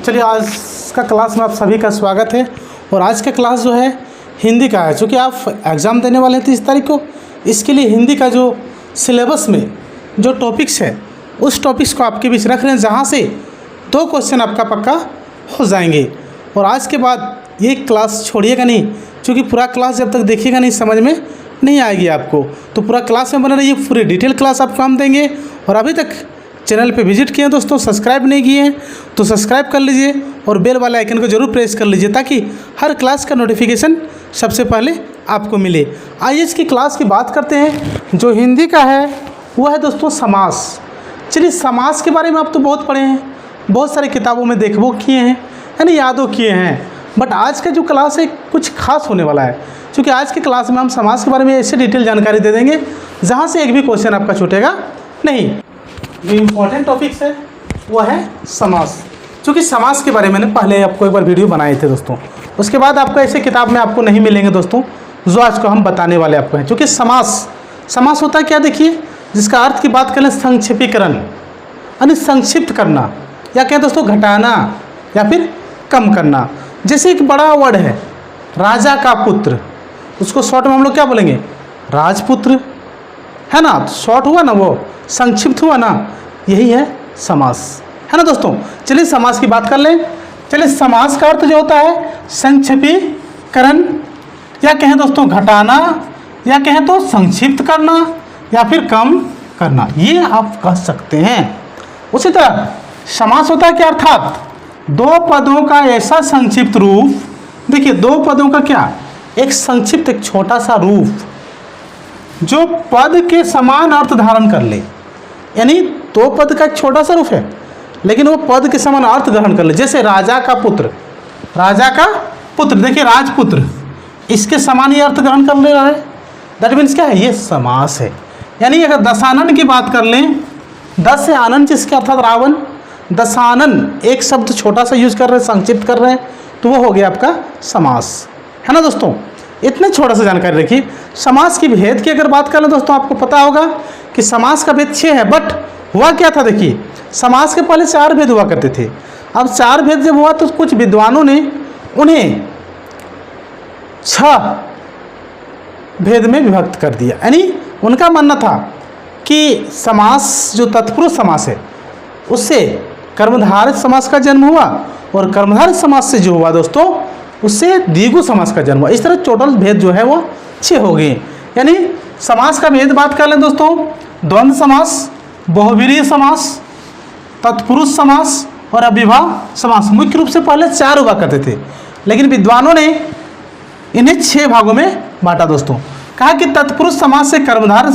चलिए, आज का क्लास में आप सभी का स्वागत है। और आज का क्लास जो है हिंदी का है, चूँकि आप एग्ज़ाम देने वाले हैं 30 तारीख को। इसके लिए हिंदी का जो सिलेबस में जो टॉपिक्स है उस टॉपिक्स को आपके बीच रख रहे हैं, जहाँ से 2 क्वेश्चन आपका पक्का हो जाएंगे। और आज के बाद ये क्लास छोड़िएगा नहीं, क्योंकि पूरा क्लास जब तक देखिएगा नहीं समझ में नहीं आएगी आपको। तो पूरा क्लास में बने रहिए, पूरी डिटेल क्लास आपको हम देंगे। और अभी तक चैनल पे विजिट किए हैं दोस्तों, सब्सक्राइब नहीं किए हैं तो सब्सक्राइब कर लीजिए और बेल वाले आइकन को जरूर प्रेस कर लीजिए, ताकि हर क्लास का नोटिफिकेशन सबसे पहले आपको मिले। आइए इसकी क्लास की बात करते हैं। जो हिंदी का है वो है दोस्तों समास। चलिए, समास के बारे में आप तो बहुत पढ़े हैं, बहुत सारी किताबों में देखबो किए हैं, यानी यादों किए हैं। बट आज का जो क्लास है कुछ खास होने वाला है, क्योंकि आज की क्लास में हम समास के बारे में ऐसे डिटेल जानकारी दे देंगे जहाँ से एक भी क्वेश्चन आपका छूटेगा नहीं। जो इम्पोर्टेंट टॉपिक्स है वो है समास, क्योंकि समास के बारे में मैंने पहले आपको एक बार वीडियो बनाए थे दोस्तों। उसके बाद आपको ऐसे किताब में आपको नहीं मिलेंगे दोस्तों, जो आज को हम बताने वाले आपको हैं। क्योंकि समास होता है क्या, देखिए, जिसका अर्थ की बात करें संक्षेपीकरण, यानी संक्षिप्त करना, या कहें दोस्तों घटाना या फिर कम करना। जैसे एक बड़ा वर्ड है राजा का पुत्र, उसको शॉर्ट में हम लोग क्या बोलेंगे, राजपुत्र, है ना। तो शॉर्ट हुआ ना, वो संक्षिप्त हुआ ना, यही है समास, है ना दोस्तों। चलिए समास की बात कर लें। चलिए, समास का अर्थ जो होता है संक्षेपीकरण, या कहें दोस्तों घटाना, या कहें तो संक्षिप्त करना या फिर कम करना, ये आप कह सकते हैं। उसी तरह समास होता है क्या, अर्थात 2 पदों का ऐसा संक्षिप्त रूप। देखिए, 2 पदों का क्या, एक संक्षिप्त, एक छोटा सा रूप जो पद के समान अर्थ धारण कर ले। यानी 2 पद का एक छोटा सा रूप है, लेकिन वो पद के समान अर्थ धारण कर ले। जैसे राजा का पुत्र, राजा का पुत्र, देखिए राजपुत्र, इसके समान ही अर्थ ग्रहण कर ले रहा है। दैट मीन्स क्या है, ये समास है। यानी अगर दशानन की बात कर लें, 10 से आनंद जिसके अर्थात रावण, दशानन एक शब्द छोटा सा यूज कर रहे हैं, संक्षिप्त कर रहे हैं, तो वो हो गया आपका समास, है ना दोस्तों। इतने छोटा सा जानकारी रखिए। समास की भेद की अगर बात करें दोस्तों, आपको पता होगा कि समास का भेद 6 है। बट हुआ क्या था, देखिए, समास के पहले 4 भेद हुआ करते थे। अब 4 भेद जब हुआ तो कुछ विद्वानों ने उन्हें 6 भेद में विभक्त कर दिया। यानी उनका मानना था कि समास जो तत्पुरुष समास है उससे कर्मधारय समास का जन्म हुआ, और कर्मधारय समास से जो हुआ दोस्तों उससे द्विगु समास का जन्म हुआ। इस तरह टोटल भेद जो है वो 6 हो गए। यानी समास का भेद बात कर लें दोस्तों, द्वंद्व समास, बहुव्रीहि समास, तत्पुरुष समास और अव्ययभाव समास। मुख्य रूप से पहले 4 हुआ करते थे, लेकिन विद्वानों ने इन्हें 6 भागों में बांटा दोस्तों। कहा कि तत्पुरुष समास से कर्मधारय